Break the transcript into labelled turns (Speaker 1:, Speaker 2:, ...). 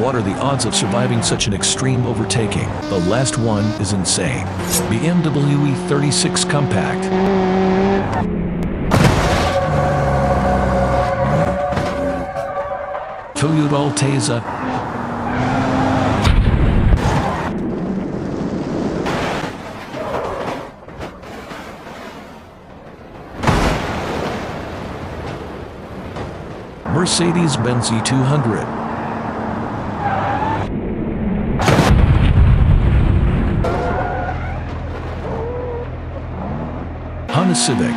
Speaker 1: What are the odds of surviving such an extreme overtaking? The last one is insane. BMW E36 Compact. Toyota Altezza. Mercedes-Benz E200. Honda Civic.